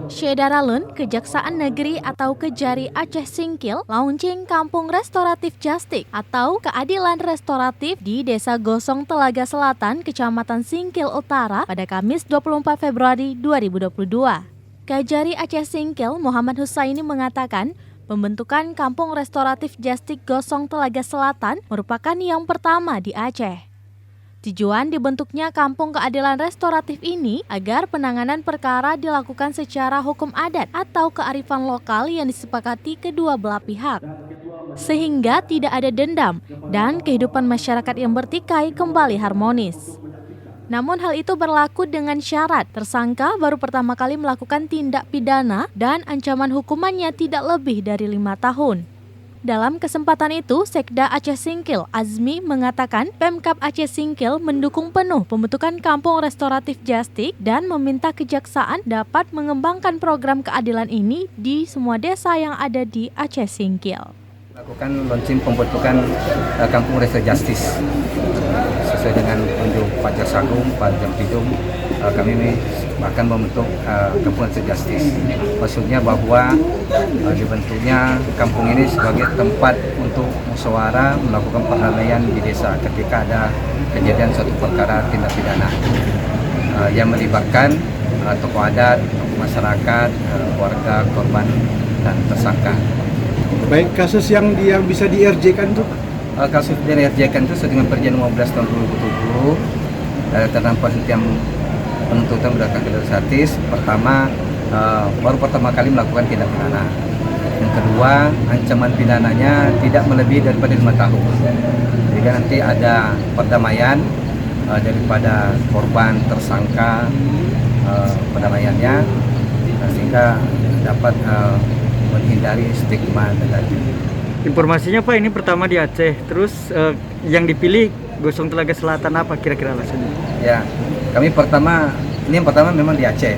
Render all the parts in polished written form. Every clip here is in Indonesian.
Syedaralun, Kejaksaan Negeri atau Kejari Aceh Singkil launching Kampung Restoratif Justice atau Keadilan Restoratif di Desa Gosong Telaga Selatan, Kecamatan Singkil Utara pada Kamis 24 Februari 2022. Kejari Aceh Singkil Muhammad Husaini mengatakan, pembentukan Kampung Restoratif Justice Gosong Telaga Selatan merupakan yang pertama di Aceh. Tujuan dibentuknya Kampung Keadilan Restoratif ini agar penanganan perkara dilakukan secara hukum adat atau kearifan lokal yang disepakati kedua belah pihak, sehingga tidak ada dendam dan kehidupan masyarakat yang bertikai kembali harmonis. Namun hal itu berlaku dengan syarat tersangka baru pertama kali melakukan tindak pidana dan ancaman hukumannya tidak lebih dari 5 tahun. Dalam kesempatan itu, Sekda Aceh Singkil, Azmi, mengatakan Pemkab Aceh Singkil mendukung penuh pembentukan Kampung Restoratif Justice dan meminta kejaksaan dapat mengembangkan program keadilan ini di semua desa yang ada di Aceh Singkil. Lakukan launching pembentukan Kampung Restoratif Justice sesuai dengan unjuk Pak Jaksagung, Pak Jampidum. Kami akan membentuk Kampung Restoratif Justice. Maksudnya bahwa dibentuknya kampung ini sebagai tempat untuk musyawarah melakukan perdamaian di desa ketika ada kejadian suatu perkara tindak pidana yang melibatkan tokoh adat, masyarakat, warga, korban, dan tersangka. Baik, kasus yang bisa di-RJ-kan itu? Kasus yang di-RJ-kan itu sesuai dengan Perjanjian 15 tahun 2007 tentang penghentian penuntutan berdasarkan legislatif. Pertama, baru pertama kali melakukan tindak pidana. Yang kedua, ancaman pidananya tidak melebihi daripada 5 tahun. Jika nanti ada perdamaian daripada korban tersangka, perdamaiannya sehingga dapat menghindari stigma negatif. Informasinya Pak, ini pertama di Aceh, terus yang dipilih Gosong Telaga Selatan, apa kira-kira alasannya? Ya, kami ini yang pertama memang di Aceh.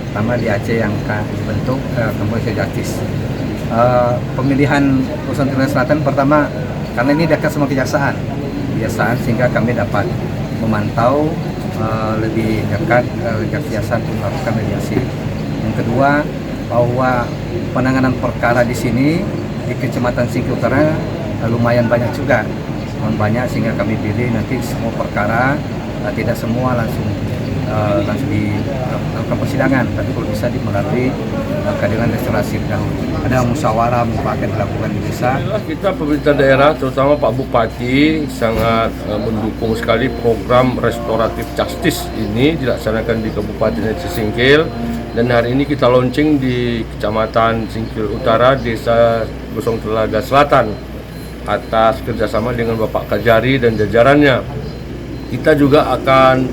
Pertama di Aceh yang dibentuk Kampung Justice. Pemilihan Gosong Telaga Selatan pertama karena ini dekat sama kejaksaan sehingga kami dapat memantau lebih dekat kejaksaan untuk melakukan mediasi. Yang kedua, bahwa penanganan perkara di sini di Kecamatan Singkil Utara lumayan banyak juga, sehingga kami pilih nanti semua perkara tidak semua langsung dilakukan persidangan, tapi kalau bisa melalui keadilan restorasi dahulu. Ada musyawarah mufakat dilakukan di desa. Kita pemerintah daerah, terutama Pak Bupati, sangat mendukung sekali program restoratif justice ini dilaksanakan di Kabupaten Aceh Singkil. Dan hari ini kita launching di Kecamatan Singkil Utara, Desa Gosong Telaga Selatan, atas kerjasama dengan Bapak Kejari dan jajarannya. Kita juga akan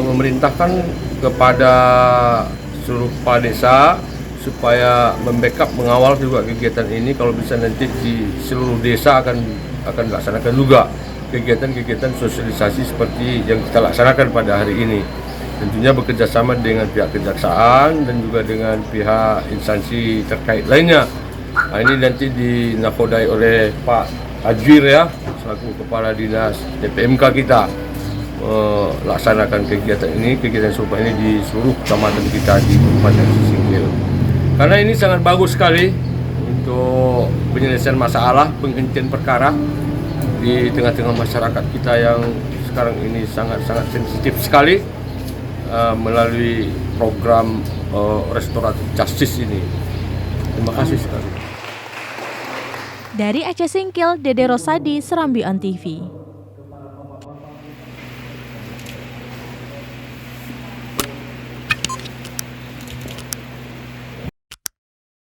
memerintahkan kepada seluruh kepala desa supaya membackup, mengawal juga kegiatan ini. Kalau bisa nanti di seluruh desa akan dilaksanakan juga kegiatan-kegiatan sosialisasi seperti yang kita laksanakan pada hari ini. Tentunya bekerjasama dengan pihak kejaksaan dan juga dengan pihak instansi terkait lainnya. Nah, ini nanti dinakodai oleh Pak Ajwir ya, selaku Kepala Dinas DPMK kita, laksanakan kegiatan serupa ini di seluruh kecamatan kita di Kabupaten Singkil. Karena ini sangat bagus sekali untuk penyelesaian masalah, penghentian perkara di tengah-tengah masyarakat kita yang sekarang ini sangat-sangat sensitif sekali. Melalui program restoratif justice ini. Terima kasih sekali. Dari Aceh Singkil, Dede Rosadi, Serambi On TV.